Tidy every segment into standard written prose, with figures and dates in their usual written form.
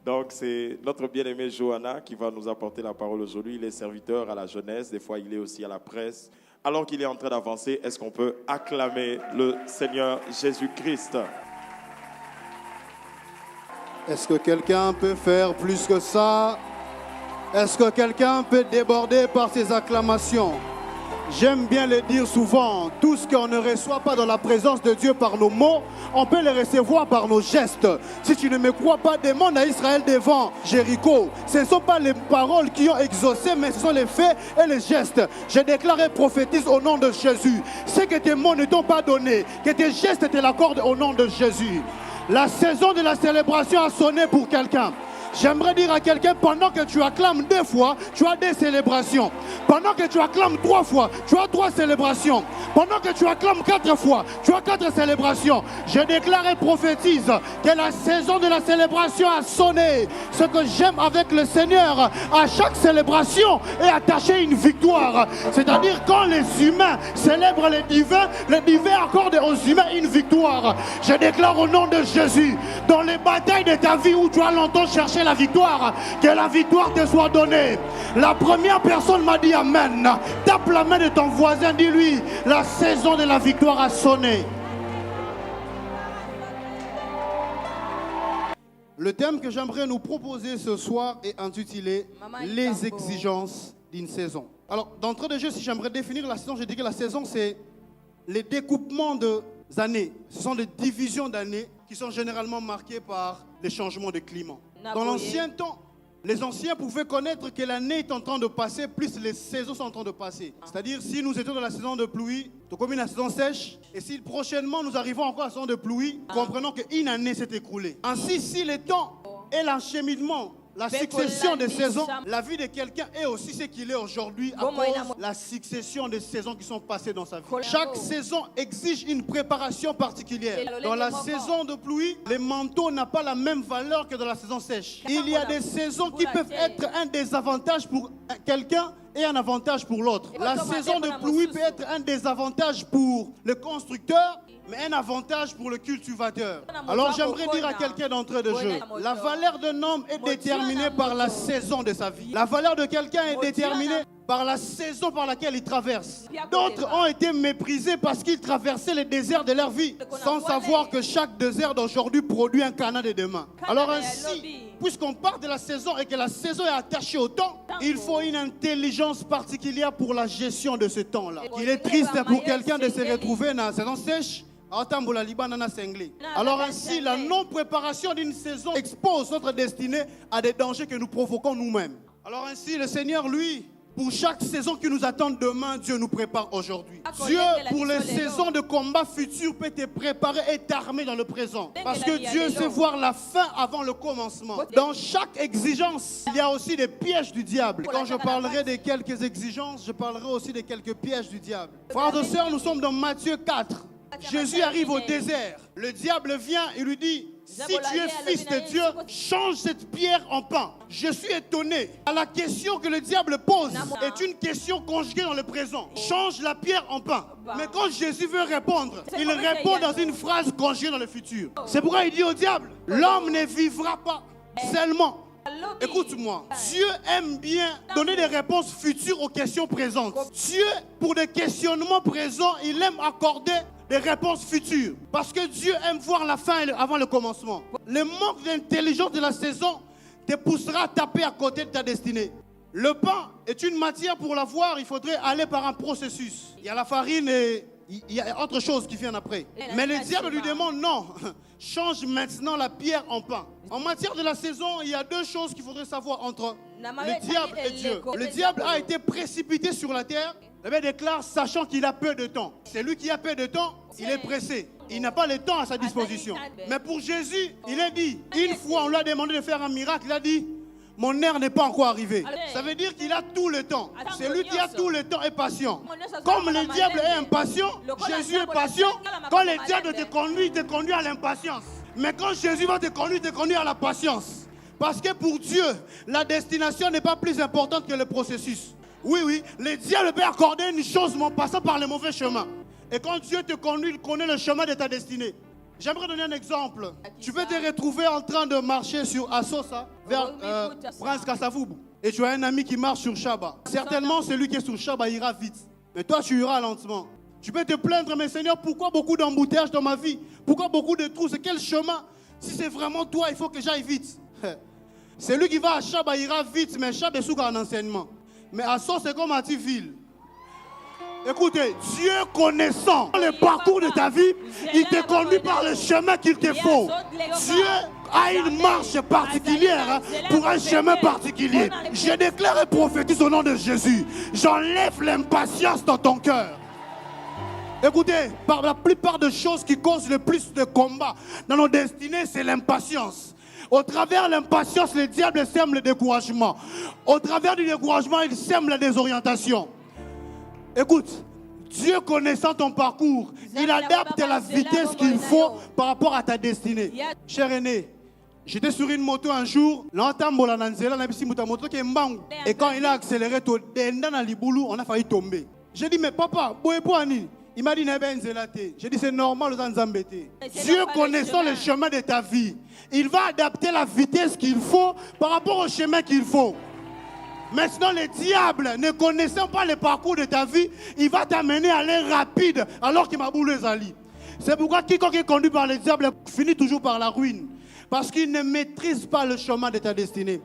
Donc, c'est notre bien-aimé Johanna qui va nous apporter la parole aujourd'hui. Il est serviteur à la jeunesse, des fois il est aussi à la presse. Alors qu'il est en train d'avancer, est-ce qu'on peut acclamer le Seigneur Jésus-Christ? Est-ce que quelqu'un peut faire plus que ça? Est-ce que quelqu'un peut déborder par ses acclamations? J'aime bien le dire souvent, tout ce qu'on ne reçoit pas dans la présence de Dieu par nos mots, on peut le recevoir par nos gestes. Si tu ne me crois pas, demande à Israël devant Jéricho. Ce ne sont pas les paroles qui ont exaucé, mais ce sont les faits et les gestes. Je déclare et prophétise au nom de Jésus. Ce que tes mots ne t'ont pas donné, que tes gestes te l'accordent au nom de Jésus. La saison de la célébration a sonné pour quelqu'un. J'aimerais dire à quelqu'un, pendant que tu acclames 2 fois, tu as des célébrations. Pendant que tu acclames 3 fois, tu as 3 célébrations. Pendant que tu acclames 4 fois, tu as 4 célébrations. Je déclare et prophétise que la saison de la célébration a sonné. Ce que j'aime avec le Seigneur, à chaque célébration est attachée une victoire. C'est-à-dire quand les humains célèbrent les divins accordent aux humains une victoire. Je déclare au nom de Jésus, dans les batailles de ta vie où tu as longtemps cherché la victoire, que la victoire te soit donnée. La première personne m'a dit Amen. Tape la main de ton voisin, dis-lui, la saison de la victoire a sonné. Le thème que j'aimerais nous proposer ce soir est intitulé Les exigences d'une saison. Alors, d'entrée de jeu, si j'aimerais définir la saison, je dis que la saison, c'est les découpements des années. Ce sont des divisions d'années qui sont généralement marquées par des changements de climat. Dans l'ancien temps, les anciens pouvaient connaître que l'année est en train de passer, plus les saisons sont en train de passer. C'est-à-dire, si nous étions dans la saison de pluie, tout comme la saison sèche, et si prochainement nous arrivons encore à la saison de pluie, comprenons qu'une année s'est écoulée. Ainsi, si le temps et l'encheminement, la succession des saisons, la vie de quelqu'un est aussi ce qu'il est aujourd'hui à cause de la succession des saisons qui sont passées dans sa vie. Chaque saison exige une préparation particulière. Dans la saison de pluie, le manteau n'a pas la même valeur que dans la saison sèche. Il y a des saisons qui peuvent être un désavantage pour quelqu'un et un avantage pour l'autre. La saison de pluie peut être un désavantage pour le constructeur, mais un avantage pour le cultivateur. Alors j'aimerais dire à quelqu'un d'entrée de jeu, la valeur d'un homme est déterminée par la saison de sa vie. La valeur de quelqu'un est déterminée par la saison par laquelle il traverse. D'autres ont été méprisés parce qu'ils traversaient les déserts de leur vie, sans savoir que chaque désert d'aujourd'hui produit un Canaan de demain. Alors ainsi, puisqu'on parle de la saison et que la saison est attachée au temps, il faut une intelligence particulière pour la gestion de ce temps-là. Il est triste pour quelqu'un de se retrouver dans la saison sèche. Alors ainsi, la non-préparation d'une saison expose notre destinée à des dangers que nous provoquons nous-mêmes. Alors ainsi, le Seigneur, lui, pour chaque saison qui nous attend demain, Dieu nous prépare aujourd'hui. Dieu, pour les saisons de combat futures, peut te préparer et t'armer dans le présent. Parce que Dieu sait voir la fin avant le commencement. Dans chaque exigence, il y a aussi des pièges du diable. Quand je parlerai de quelques exigences, je parlerai aussi de quelques pièges du diable. Frères et sœurs, nous sommes dans Matthieu 4. Jésus arrive au désert. Le diable vient et lui dit, si tu es fils de Dieu, change cette pierre en pain. Je suis étonné. La question que le diable pose est une question conjuguée dans le présent. Change la pierre en pain. Mais quand Jésus veut répondre, il répond dans une phrase conjuguée dans le futur. C'est pourquoi il dit au diable, l'homme ne vivra pas seulement. Écoute-moi, Dieu aime bien donner des réponses futures aux questions présentes. Dieu, pour des questionnements présents, il aime accorder des réponses futures. Parce que Dieu aime voir la fin avant le commencement. Le manque d'intelligence de la saison te poussera à taper à côté de ta destinée. Le pain est une matière, pour l'avoir, il faudrait aller par un processus. Il y a la farine et il y a autre chose qui vient après. Mais le diable lui demande non, change maintenant la pierre en pain. En matière de la saison, il y a 2 choses qu'il faudrait savoir entre le diable et Dieu. Le diable a été précipité sur la terre. Le Bible déclare, sachant qu'il a peu de temps. C'est lui qui a peu de temps, il est pressé. Il n'a pas le temps à sa disposition. Mais pour Jésus, il a dit, une fois on lui a demandé de faire un miracle, il a dit, mon heure n'est pas encore arrivée. Ça veut dire qu'il a tout le temps. C'est lui qui a tout le temps et patient. Comme le diable est impatient, Jésus est patient. Quand le diable te conduit à l'impatience. Mais quand Jésus va te conduire à la patience. Parce que pour Dieu, la destination n'est pas plus importante que le processus. Oui, le diable peut accorder une chose en passant par le mauvais chemin. Et quand Dieu te conduit, il connaît le chemin de ta destinée. J'aimerais donner un exemple. Tu peux te retrouver en train de marcher sur Assosa vers Prince Kassavoubou. Et tu as un ami qui marche sur Chaba. Certainement, celui qui est sur Chaba ira vite. Mais toi, tu iras lentement. Tu peux te plaindre, mais Seigneur, pourquoi beaucoup d'embouteillages dans ma vie? Pourquoi beaucoup de trous? C'est quel chemin? Si c'est vraiment toi, il faut que j'aille vite. Celui qui va à Chaba ira vite, mais Chaba est sous un enseignement. Mais Assos, c'est comme Ativille. Écoutez, Dieu connaissant le parcours de ta vie, il te conduit par le chemin qu'il te faut. Dieu a une marche particulière pour un chemin particulier. Je déclare et prophétise au nom de Jésus. J'enlève l'impatience dans ton cœur. Écoutez, par la plupart des choses qui causent le plus de combats dans nos destinées, c'est l'impatience. Au travers de l'impatience, le diable sème le découragement. Au travers du découragement, il sème la désorientation. Écoute, Dieu connaissant ton parcours, il adapte la vitesse qu'il faut par rapport à ta destinée. Cher aîné, j'étais sur une moto un jour, et quand il a accéléré, on a failli tomber. J'ai dit, mais papa, il m'a dit, j'ai dit, c'est normal, Dieu connaissant le chemin de ta vie, il va adapter la vitesse qu'il faut par rapport au chemin qu'il faut. Maintenant, le diable, ne connaissant pas le parcours de ta vie, il va t'amener à aller rapide alors qu'il m'a boulé Zali. C'est pourquoi quiconque est conduit par le diable finit toujours par la ruine. Parce qu'il ne maîtrise pas le chemin de ta destinée.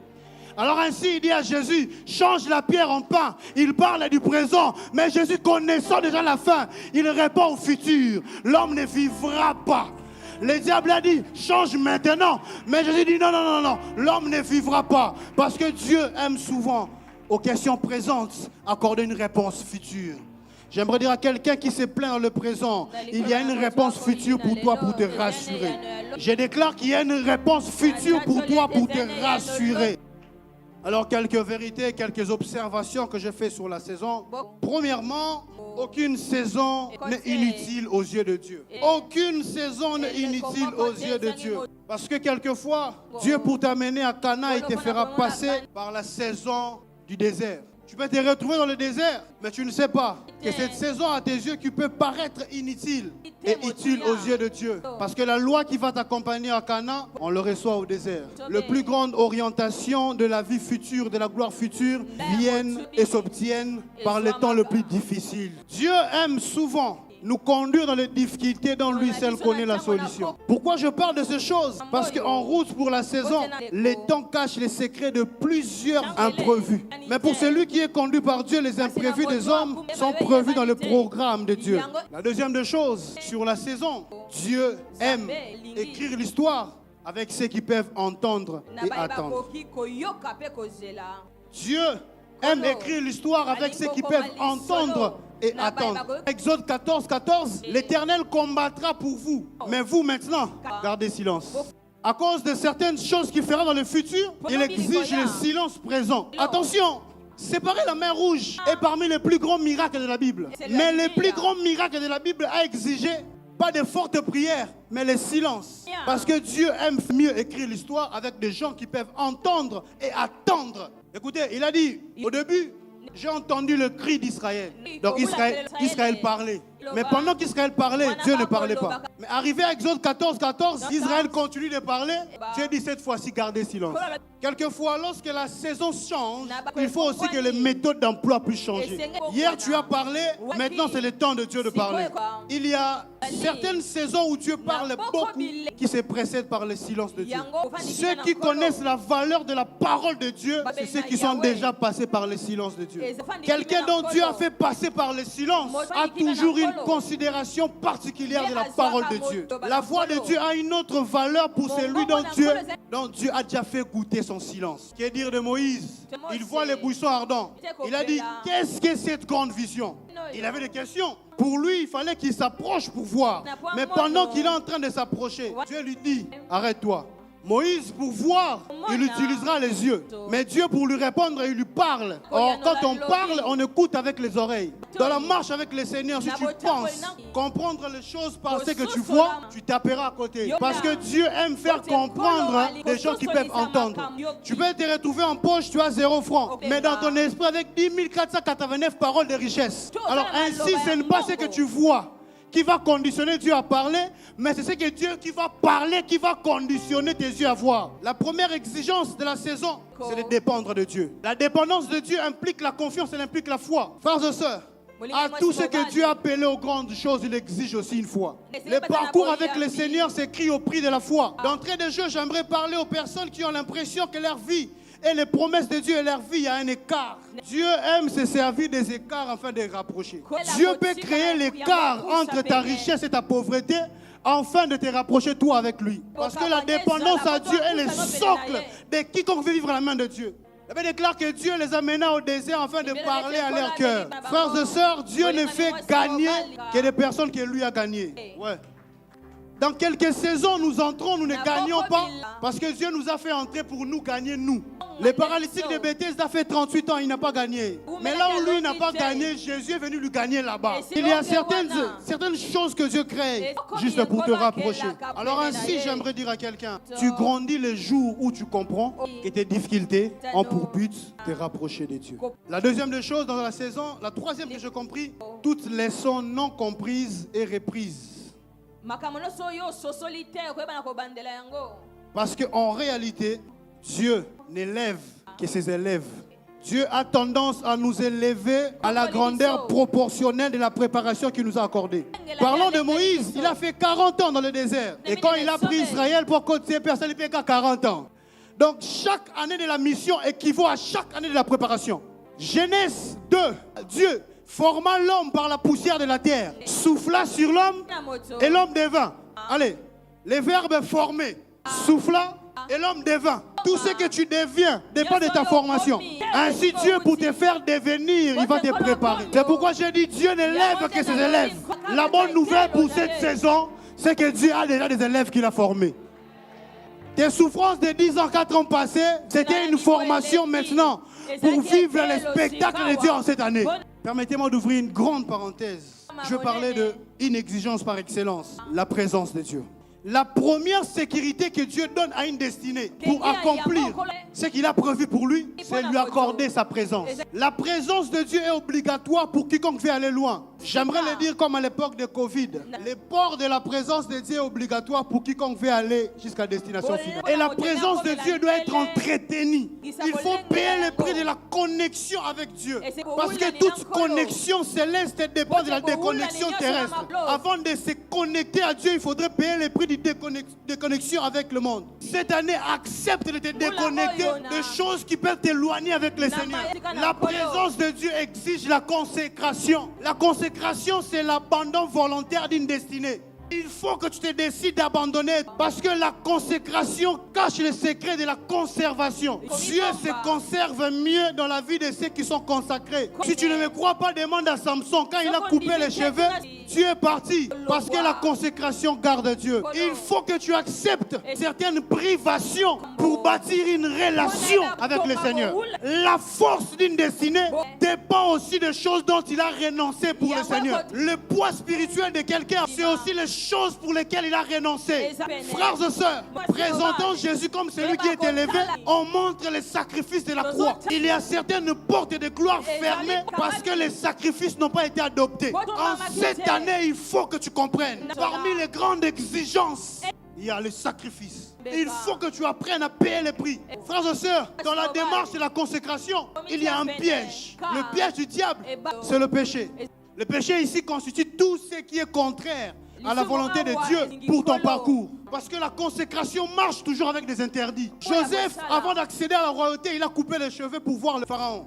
Alors ainsi, il dit à Jésus, change la pierre en pain. Il parle du présent, mais Jésus connaissant déjà la fin, il répond au futur. L'homme ne vivra pas. Le diable a dit, change maintenant. Mais Jésus dit, non, non, non, non. L'homme ne vivra pas. Parce que Dieu aime souvent, aux questions présentes, accorder une réponse future. J'aimerais dire à quelqu'un qui se plaint dans le présent, il y a une réponse future pour toi pour te rassurer. Je déclare qu'il y a une réponse future pour toi pour te rassurer. Alors, quelques vérités, quelques observations que je fais sur la saison. Premièrement, aucune saison n'est inutile aux yeux de Dieu. Aucune saison n'est inutile aux yeux de Dieu. Parce que quelquefois, Dieu pour t'amener à Cana, il te fera passer par la saison du désert. Tu peux te retrouver dans le désert, mais tu ne sais pas que cette saison à tes yeux qui peut paraître inutile est utile aux yeux de Dieu. Parce que la loi qui va t'accompagner à Cana, on le reçoit au désert. La plus grande orientation de la vie future, de la gloire future, viennent et s'obtiennent par les temps les plus difficiles. Dieu aime souvent nous conduire dans les difficultés dont lui seul connaît la solution. Pourquoi je parle de ces choses? Parce qu'en route pour la saison, les temps cachent les secrets de plusieurs imprévus. Mais pour celui qui est conduit par Dieu, les imprévus des hommes sont prévus dans le programme de Dieu. La deuxième des choses, sur la saison, Dieu aime écrire l'histoire avec ceux qui peuvent entendre et attendre. Dieu aime écrire l'histoire avec ceux qui peuvent entendre et attendre. Exode 14, 14, l'Éternel combattra pour vous. Mais vous maintenant, gardez silence. À cause de certaines choses qu'il fera dans le futur, il exige le silence présent. Attention, séparer la mer rouge est parmi les plus grands miracles de la Bible. Mais le plus grand miracle de la Bible a exigé pas de fortes prières, mais le silence. Parce que Dieu aime mieux écrire l'histoire avec des gens qui peuvent entendre et attendre. Écoutez, il a dit au début, j'ai entendu le cri d'Israël. Donc Israël parlait. Mais pendant qu'Israël parlait, Dieu ne parlait pas. Mais arrivé à Exode 14, 14, Israël continue de parler. Dieu dit cette fois-ci, gardez silence. Quelquefois, lorsque la saison change, il faut aussi que les méthodes d'emploi puissent changer. Hier, tu as parlé, maintenant c'est le temps de Dieu de parler. Il y a certaines saisons où Dieu parle beaucoup, qui se précèdent par le silence de Dieu. Ceux qui connaissent la valeur de la parole de Dieu, c'est ceux qui sont déjà passés par le silence de Dieu. Quelqu'un dont Dieu a fait passer par le silence a toujours une considération particulière de la parole de Dieu. La voix de Dieu a une autre valeur pour celui dont Dieu a déjà fait goûter son silence. Que dire de Moïse? Il voit les buissons ardents. Il a dit, qu'est-ce que cette grande vision? Il avait des questions. Pour lui, il fallait qu'il s'approche pour voir. Mais pendant qu'il est en train de s'approcher, Dieu lui dit, arrête-toi. Moïse, pour voir, il utilisera les yeux. Mais Dieu, pour lui répondre, il lui parle. Or, quand on parle, on écoute avec les oreilles. Dans la marche avec le Seigneur, si tu penses comprendre les choses par ce que tu vois, tu taperas à côté. Parce que Dieu aime faire comprendre des gens qui peuvent entendre. Tu peux te retrouver en poche, tu as 0 franc. Mais dans ton esprit, avec 10 489 paroles de richesse. Alors ainsi, ce n'est pas ce que tu vois qui va conditionner Dieu à parler, mais c'est ce que Dieu qui va parler, qui va conditionner tes yeux à voir. La première exigence de la saison, c'est de dépendre de Dieu. La dépendance de Dieu implique la confiance, elle implique la foi. Frères et sœurs, à tout ce que Dieu a appelé aux grandes choses, il exige aussi une foi. Le parcours avec le Seigneur s'écrit au prix de la foi. D'entrée de jeu, j'aimerais parler aux personnes qui ont l'impression que leur vie et les promesses de Dieu et leur vie, il y a un écart. Dieu aime se servir des écarts afin de les rapprocher. Dieu peut créer l'écart entre ta richesse et ta pauvreté afin de te rapprocher toi avec lui. Parce que la dépendance à Dieu est le socle de quiconque veut vivre à la main de Dieu. La Bible déclare que Dieu les amena au désert afin de parler à leur cœur. Frères et sœurs, Dieu ne fait gagner que des personnes que lui a gagnées. Ouais. Dans quelques saisons, nous entrons, nous ne gagnons pas parce que Dieu nous a fait entrer pour nous gagner, nous. Le paralytique de Bethesda a fait 38 ans, il n'a pas gagné. Mais là où lui n'a pas gagné, Jésus est venu lui gagner là-bas. Il y a certaines choses que Dieu crée juste pour te rapprocher. Alors ainsi, j'aimerais dire à quelqu'un, tu grandis le jour où tu comprends que tes difficultés ont pour but de te rapprocher de Dieu. La deuxième des choses dans la saison, la troisième que j'ai compris, toute leçon non comprise et reprise. Parce qu'en réalité, Dieu n'élève que ses élèves. Dieu a tendance à nous élever à la grandeur proportionnelle de la préparation qu'il nous a accordée. Parlons de Moïse, il a fait 40 ans dans le désert. Et quand il a pris Israël pour côté, personne ne fait qu'à 40 ans. Donc chaque année de la mission équivaut à chaque année de la préparation. Genèse 2, Dieu forma l'homme par la poussière de la terre, souffla sur l'homme et l'homme devint. Allez, les verbes formés, souffla et l'homme devint. Tout ce que tu deviens dépend de ta formation. Ainsi Dieu, pour te faire devenir, il va te préparer. C'est pourquoi j'ai dit Dieu n'élève que ses élèves. La bonne nouvelle pour cette saison, c'est que Dieu a déjà des élèves qu'il a formés. Tes souffrances de 10 ans, 4 ans passés, c'était une formation maintenant pour vivre le spectacle de Dieu en cette année. Permettez-moi d'ouvrir une grande parenthèse. Je parlais d'une exigence par excellence, la présence de Dieu. La première sécurité que Dieu donne à une destinée pour accomplir ce qu'il a prévu pour lui, c'est lui accorder sa présence. La présence de Dieu est obligatoire pour quiconque veut aller loin. J'aimerais le dire comme à l'époque de Covid. Le port de la présence de Dieu est obligatoire pour quiconque veut aller jusqu'à destination finale. Et la présence de Dieu doit être entretenue. Il faut payer le prix de la connexion avec Dieu. Parce que toute connexion céleste dépend de la déconnexion terrestre. Avant de se connecter à Dieu, il faudrait payer le prix de déconnexion avec le monde. Cette année, accepte de te déconnecter de choses qui peuvent t'éloigner avec le Seigneur. La présence de Dieu exige la consécration. La consécration, c'est l'abandon volontaire d'une destinée. Il faut que tu te décides d'abandonner parce que la consécration cache le secret de la conservation. Dieu se conserve mieux dans la vie de ceux qui sont consacrés. Si tu ne me crois pas, demande à Samson. Quand il a coupé les cheveux, Dieu est parti parce que la consécration garde Dieu. Il faut que tu acceptes certaines privations pour bâtir une relation avec le Seigneur. La force d'une destinée dépend aussi des choses dont il a renoncé pour le Seigneur. Le poids spirituel de quelqu'un, c'est aussi les choses pour lesquelles il a renoncé. Frères et sœurs, présentons Jésus comme celui qui est élevé, on montre les sacrifices de la croix. Il y a certaines portes de gloire fermées parce que les sacrifices n'ont pas été adoptés. En cette année, il faut que tu comprennes. Parmi les grandes exigences, il y a les sacrifices. Il faut que tu apprennes à payer les prix. Frères et sœurs, dans la démarche de la consécration, il y a un piège. Le piège du diable, c'est le péché. Le péché ici constitue tout ce qui est contraire à la volonté de Dieu pour ton parcours. Parce que la consécration marche toujours avec des interdits. Joseph, avant d'accéder à la royauté, il a coupé les cheveux pour voir le pharaon.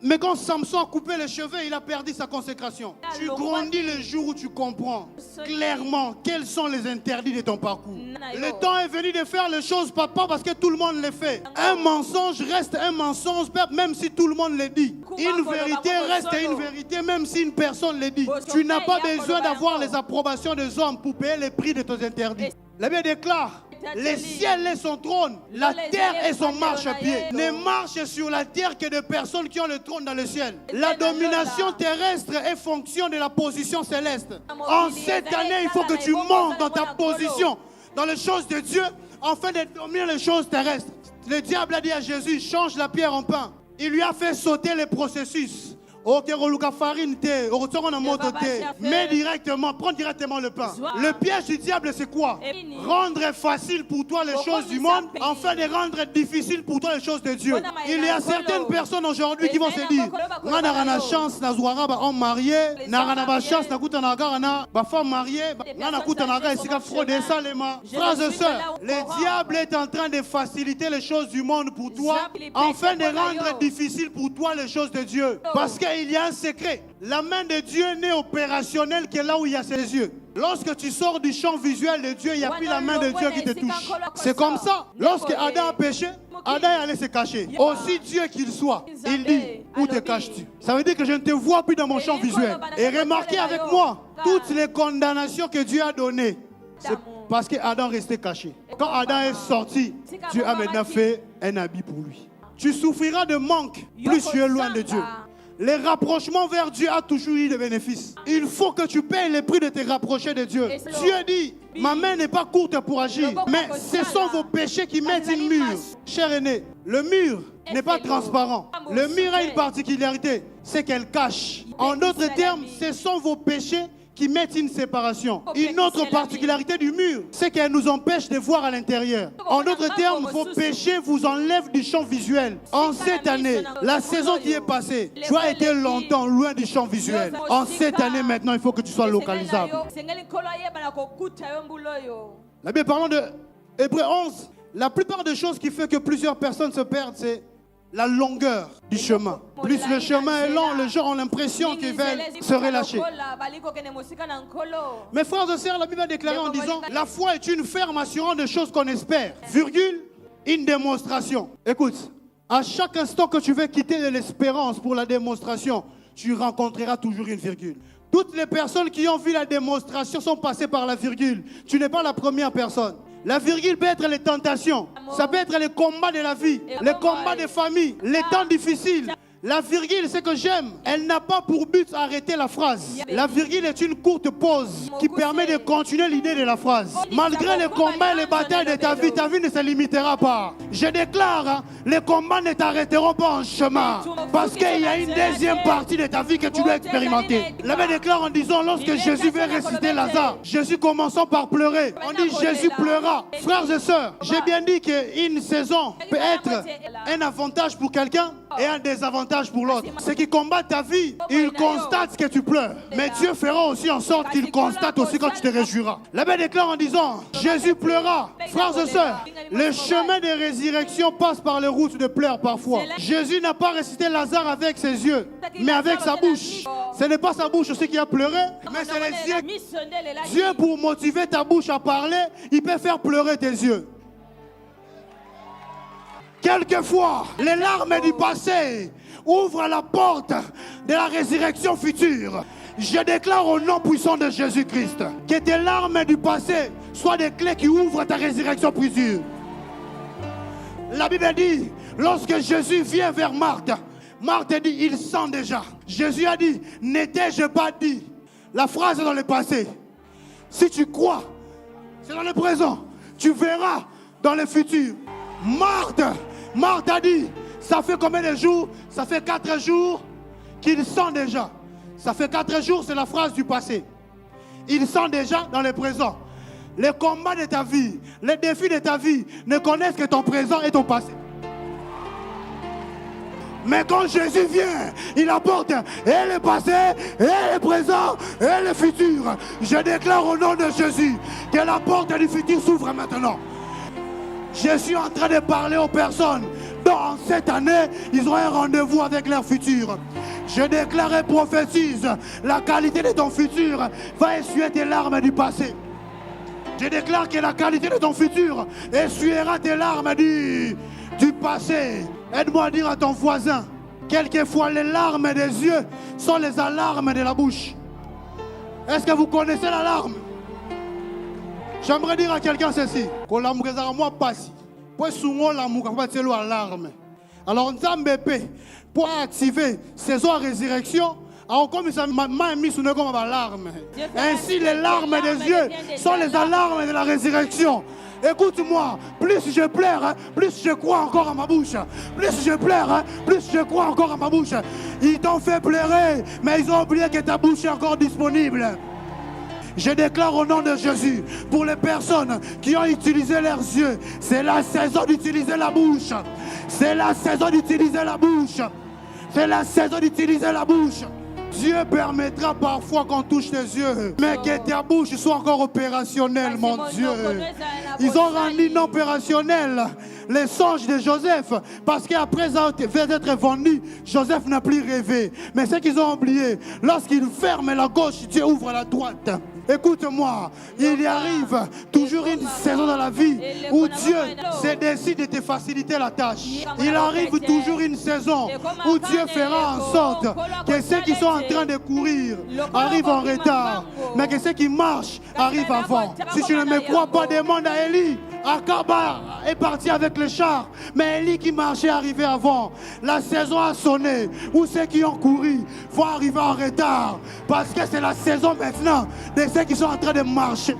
Mais quand Samson a coupé les cheveux, il a perdu sa consécration. Tu grandis le jour où tu comprends clairement quels sont les interdits de ton parcours. Le temps est venu de faire les choses, papa, parce que tout le monde les fait. Un mensonge reste un mensonge, même si tout le monde le dit. Une vérité reste une vérité, même si une personne le dit. Tu n'as pas besoin d'avoir les approbations des hommes pour payer les prix de tes interdits. La Bible déclare, le ciel est son trône, la terre est son marchepied. Ne marche sur la terre que des personnes qui ont le trône dans le ciel. La domination terrestre est fonction de la position céleste. En cette année, il faut que tu montes dans ta position, dans les choses de Dieu, afin de dominer les choses terrestres. Le diable a dit à Jésus, change la pierre en pain. Il lui a fait sauter le processus. Ok, roluka farine te, on a moto te. Mets directement, prends directement le pain. Le piège du diable, c'est quoi? Rendre facile pour toi les choses du monde, afin de rendre difficile pour toi les choses de Dieu. Il y a certaines personnes aujourd'hui qui vont se dire, on a la chance, na zouara ba homme marié, na ba chance, na kuta na gara ba femme mariée, na kuta na gara esika fraude salema. Frères et sœurs, le diable est en train de faciliter les choses du monde pour toi, afin de rendre difficile pour toi les choses de Dieu. Parce qu'il y a un secret. La main de Dieu n'est opérationnelle que là où il y a ses yeux. Lorsque tu sors du champ visuel de Dieu, il n'y a plus la main de Dieu qui te touche. C'est comme ça. Lorsque Adam a péché, Adam est allé se cacher. Aussi Dieu qu'il soit, il dit, où te caches-tu? Ça veut dire que je ne te vois plus dans mon champ visuel. Et remarquez avec moi, toutes les condamnations que Dieu a données, c'est parce qu'Adam restait caché. Quand Adam est sorti, Dieu a maintenant fait un habit pour lui. Tu souffriras de manque, plus tu es loin de Dieu. Les rapprochements vers Dieu a toujours eu des bénéfices. Il faut que tu payes le prix de te rapprocher de Dieu. Dieu dit, ma main n'est pas courte pour agir, mais ce sont vos péchés qui mettent une mur. Cher aîné, le mur n'est pas transparent. Le mur a une particularité, c'est qu'elle cache. En d'autres termes, ce sont vos péchés qui mettent une séparation. Une autre particularité du mur, c'est qu'elle nous empêche de voir à l'intérieur. En d'autres termes, vos péchés vous enlèvent du champ visuel. En cette année, la saison qui est passée, tu as été longtemps loin du champ visuel. En cette année, maintenant, il faut que tu sois localisable. La Bible, parlons de Hébreux 11. La plupart des choses qui font que plusieurs personnes se perdent, c'est la longueur du chemin. Plus le chemin est long, les gens ont l'impression qu'ils veulent se relâcher. Mes frères et sœurs, la Bible a déclaré en disant, la foi est une ferme assurance de choses qu'on espère. Virgule, une démonstration. Écoute, à chaque instant que tu veux quitter de l'espérance pour la démonstration, tu rencontreras toujours une virgule. Toutes les personnes qui ont vu la démonstration sont passées par la virgule. Tu n'es pas la première personne. La virgule peut être les tentations, ça peut être les combats de la vie, les combats de famille, les temps difficiles. La virgule, c'est que j'aime, elle n'a pas pour but d'arrêter la phrase. La virgule est une courte pause qui permet de continuer l'idée de la phrase. Malgré les combats et les batailles de ta vie ne se limitera pas. Je déclare, les combats ne t'arrêteront pas en chemin. Parce qu'il y a une deuxième partie de ta vie que tu dois expérimenter. La Bible déclare en disant, lorsque Jésus veut ressusciter Lazare, Jésus commençant par pleurer. On dit Jésus pleura. Frères et sœurs, j'ai bien dit qu'une saison peut être un avantage pour quelqu'un et un désavantage pour l'autre. Ceux qui combattent ta vie, ils constatent que tu pleures. Mais Dieu fera aussi en sorte qu'il constate aussi quand tu te réjouiras. La Bible déclare en disant, Jésus pleura. Frères et sœurs, le chemin de résurrection passe par les routes de pleurs parfois. Jésus n'a pas ressuscité Lazare avec ses yeux, mais avec sa bouche. Ce n'est pas sa bouche aussi qui a pleuré, mais c'est les yeux. Dieu, pour motiver ta bouche à parler, il peut faire pleurer tes yeux. Quelquefois, les larmes du passé ouvrent la porte de la résurrection future. Je déclare au nom puissant de Jésus-Christ que tes larmes du passé soient des clés qui ouvrent ta résurrection future. La Bible dit, lorsque Jésus vient vers Marthe, Marthe dit, il sent déjà. Jésus a dit, n'étais-je pas dit? La phrase est dans le passé. Si tu crois, c'est dans le présent. Tu verras dans le futur. Marthe a dit, ça fait combien de jours? Ça fait 4 jours qu'il sent déjà. Ça fait 4 jours, c'est la phrase du passé. Il sent déjà dans le présent. Les combats de ta vie, les défis de ta vie ne connaissent que ton présent et ton passé. Mais quand Jésus vient, il apporte et le passé, et le présent, et le futur. Je déclare au nom de Jésus que la porte du futur s'ouvre maintenant. Je suis en train de parler aux personnes. Dans cette année, ils ont un rendez-vous avec leur futur. Je déclare et prophétise, la qualité de ton futur va essuyer tes larmes du passé. Je déclare que la qualité de ton futur essuiera tes larmes du passé. Aide-moi à dire à ton voisin, quelquefois les larmes des yeux sont les alarmes de la bouche. Est-ce que vous connaissez l'alarme? J'aimerais dire à quelqu'un ceci. Alors, Nzambe, pour activer ces eaux de résurrection, ainsi les larmes des yeux sont les alarmes de la résurrection. Écoute-moi, plus je pleure, plus je crois encore à ma bouche. Plus je pleure, plus je crois encore à ma bouche. Ils t'ont fait pleurer, mais ils ont oublié que ta bouche est encore disponible. Je déclare au nom de Jésus, pour les personnes qui ont utilisé leurs yeux, c'est la saison d'utiliser la bouche. C'est la saison d'utiliser la bouche. C'est la saison d'utiliser la bouche. Dieu permettra parfois qu'on touche tes yeux, mais que ta bouche soit encore opérationnelle, mon Dieu. Ils ont rendu non opérationnel les songes de Joseph, parce qu'après être vendu, Joseph n'a plus rêvé. Mais ce qu'ils ont oublié, lorsqu'il ferme la gauche, Dieu ouvre la droite. Écoute-moi, il y arrive toujours une saison dans la vie où Dieu se décide de te faciliter la tâche. Il arrive toujours une saison où Dieu fera en sorte que ceux qui sont en train de courir arrivent en retard, mais que ceux qui marchent arrivent avant. Si tu ne me crois pas, demande à Élie. Akaba est parti avec le char, mais Élie qui marchait est arrivé avant. La saison a sonné, où ceux qui ont couru vont arriver en retard, parce que c'est la saison maintenant de ceux qui sont en train de marcher.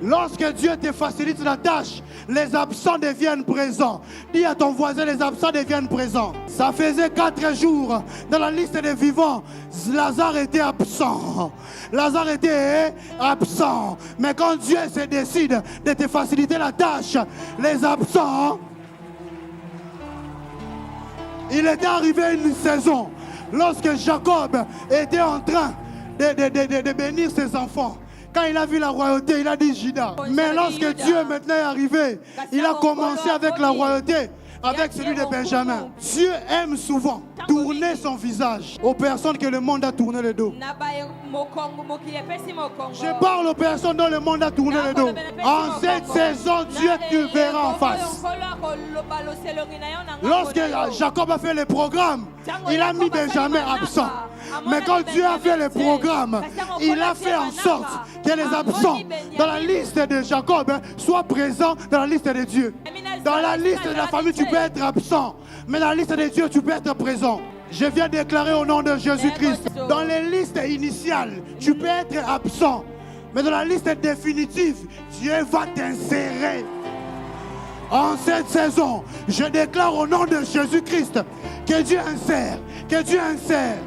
Lorsque Dieu te facilite la tâche, les absents deviennent présents. Dis à ton voisin, les absents deviennent présents. Ça faisait 4 jours dans la liste des vivants, Lazare était absent. Lazare était absent. Mais quand Dieu se décide de te faciliter la tâche, les absents, il était arrivé une saison lorsque Jacob était en train de bénir ses enfants. Quand il a vu la royauté, il a dit Judas. Mais lorsque Dieu maintenant est arrivé, il a commencé avec la royauté, avec celui de Benjamin. Dieu aime souvent tourner son visage aux personnes que le monde a tourné le dos. Je parle aux personnes dont le monde a tourné le dos. En cette saison, Dieu te verra en face. Lorsque Jacob a fait le programme, il a mis Benjamin absent. Mais quand Dieu a fait le programme, il a fait en sorte que les absents dans la liste de Jacob soient présents dans la liste de Dieu. Dans la liste de la famille, tu peux être absent, mais dans la liste de Dieu, tu peux être présent. Je viens déclarer au nom de Jésus-Christ, dans les listes initiales, tu peux être absent, mais dans la liste définitive, Dieu va t'insérer. En cette saison, je déclare au nom de Jésus-Christ que Dieu insère, que Dieu insère.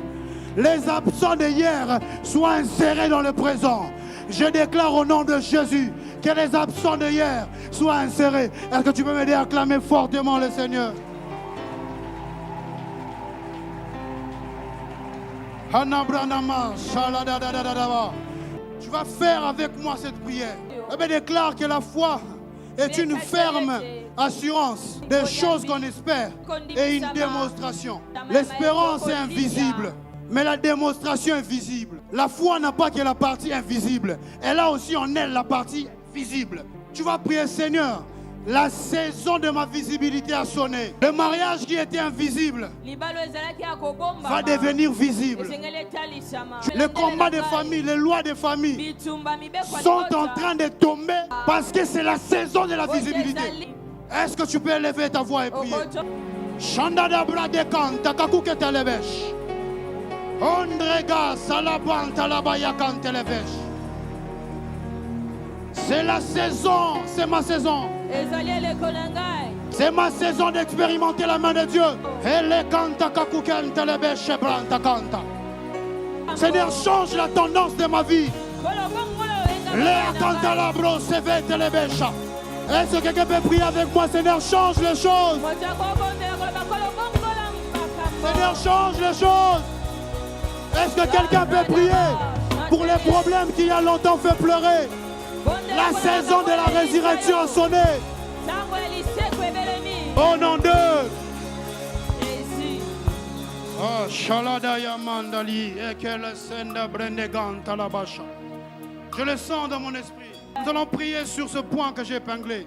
Les absents d'hier soient insérés dans le présent. Je déclare au nom de Jésus que les absents d'hier soient insérés. Est-ce que tu peux m'aider à acclamer fortement le Seigneur? Tu vas faire avec moi cette prière. Je déclare que la foi est une ferme assurance des choses qu'on espère et une démonstration. L'espérance est invisible, mais la démonstration est visible. La foi n'a pas que la partie invisible. Elle a aussi en elle la partie visible. Tu vas prier, Seigneur, la saison de ma visibilité a sonné. Le mariage qui était invisible va devenir visible. Les combats de famille, les lois de famille sont en train de tomber parce que c'est la saison de la visibilité. Est-ce que tu peux élever ta voix et prier? Chanda dabra de kanta kakuke televesh. Ondrega salabanta labaya kantelevesh. C'est la saison, c'est ma saison. C'est ma saison d'expérimenter la main de Dieu. Seigneur, change la tendance de ma vie. Est-ce que quelqu'un peut prier avec moi? Seigneur, change les choses. Seigneur, change les choses. Est-ce que quelqu'un peut prier pour les problèmes qui il y a longtemps fait pleurer? La saison de la résurrection a sonné. Au nom de je le sens dans mon esprit. Nous allons prier sur ce point que j'ai épinglé.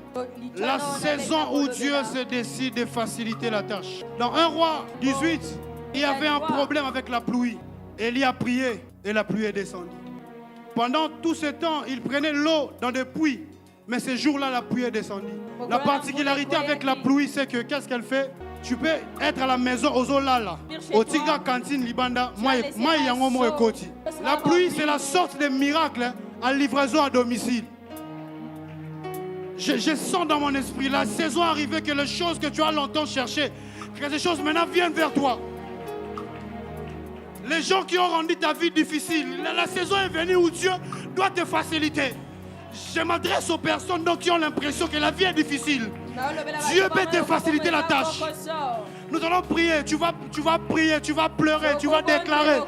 La saison où Dieu se décide de faciliter la tâche. Dans 1 Roi 18, il y avait un problème avec la pluie. Élie a prié et la pluie est descendue. Pendant tout ce temps, il prenait l'eau dans des puits. Mais ce jour-là, la pluie est descendue. La particularité avec la pluie, c'est que qu'est-ce qu'elle fait? Tu peux être à la maison aux Olala, au Tiga Cantine Libanda, la pluie, c'est la sorte de miracle à livraison à domicile. Je sens dans mon esprit la saison arrivée que les choses que tu as longtemps cherchées, que ces choses maintenant viennent vers toi. Les gens qui ont rendu ta vie difficile, la saison est venue où Dieu doit te faciliter. Je m'adresse aux personnes donc qui ont l'impression que la vie est difficile. Dieu peut te faciliter la tâche. Nous allons prier, tu vas prier, tu vas pleurer, tu vas déclarer: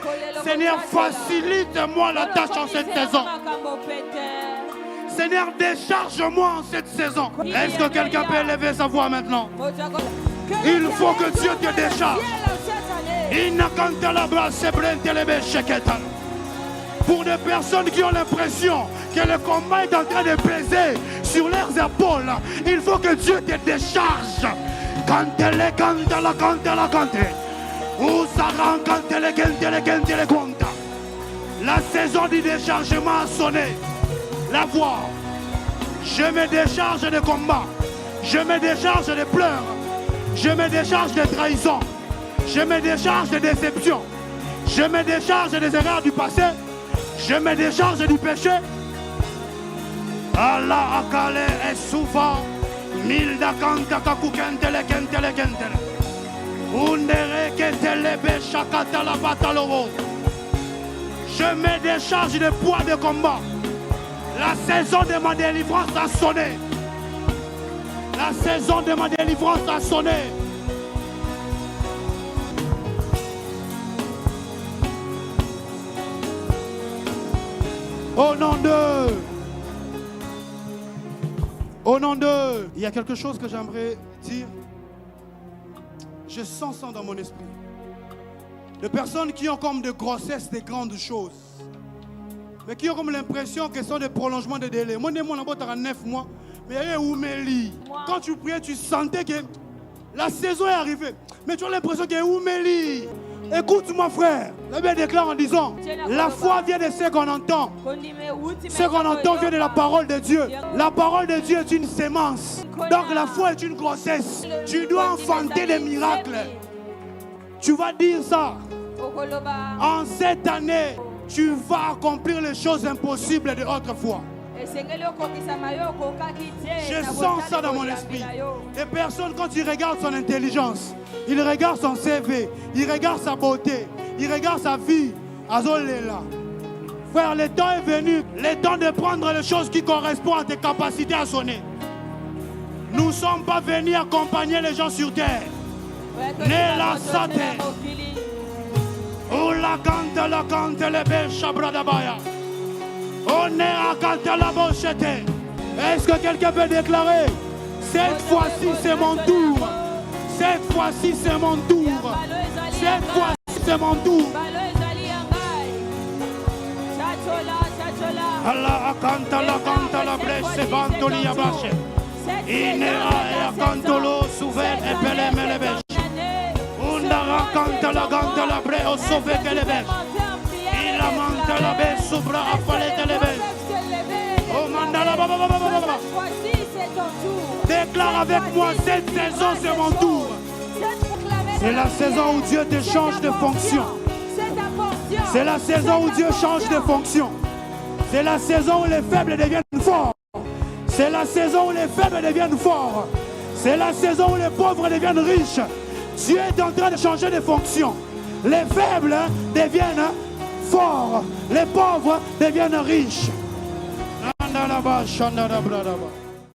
Seigneur, facilite-moi la tâche en cette saison. Seigneur, décharge-moi en cette saison. Est-ce que quelqu'un peut élever sa voix maintenant? Il faut que Dieu te décharge. Pour des personnes qui ont l'impression que le combat est en train de peser sur leurs épaules, il faut que Dieu te décharge. La saison du déchargement a sonné. La voix. Je me décharge de combat. Je me décharge de pleurs. Je me décharge de trahison. Je me décharge de déception. Je me décharge des erreurs du passé. Je me décharge du péché. Allah akale esufa milda kanta kakukentele kentele kentele. Undere ketele beshakata la batalovo. Je me décharge des poids de combat. La saison de ma délivrance a sonné. La saison de ma délivrance a sonné. Au nom de... Il y a quelque chose que j'aimerais dire. Je sens ça dans mon esprit. De personnes qui ont comme de grossesses des grandes choses, mais qui ont comme l'impression que ce sont des prolongements de délai. Moi, je suis 9 mois, mais quand tu priais, tu sentais que la saison est arrivée. Mais tu as l'impression qu'il y a Oumeli. Écoute-moi, frère. La Bible déclare en disant: la foi vient de ce qu'on entend. Ce qu'on entend vient de la parole de Dieu. La parole de Dieu est une sémence. Donc la foi est une grossesse. Tu dois enfanter des miracles. Tu vas dire ça. En cette année, tu vas accomplir les choses impossibles de autrefois. Je sens ça dans mon esprit. Des personnes, quand ils regardent son intelligence, ils regardent son CV, ils regardent sa beauté, ils regardent sa vie. Azolela. Frère, le temps est venu, le temps de prendre les choses qui correspondent à tes capacités à sonner. Nous ne sommes pas venus accompagner les gens sur terre. Ne la sate. Ou la cante, le bêche bradabaya. On est à Cantalabonchete. Est-ce que quelqu'un peut déclarer: cette fois-ci c'est mon tour. Cette fois-ci c'est mon tour. Cette fois-ci c'est mon tour. Allah canta la blesse vantoli abache. Inera e cantolo souver e pele melebech. Undara canta la bre o sauver que le bech. La manta la baie soubra a fallet de lever. Oh mandala baba baba baba. Déclare avec moi: cette saison c'est mon tour. C'est la saison où Dieu te change de fonction. C'est la saison où Dieu change de fonction. C'est la saison où les faibles deviennent forts. C'est la saison où les faibles deviennent forts. C'est la saison où les pauvres deviennent riches. Dieu est en train de changer de fonction. Les faibles deviennent forts. Les pauvres deviennent riches.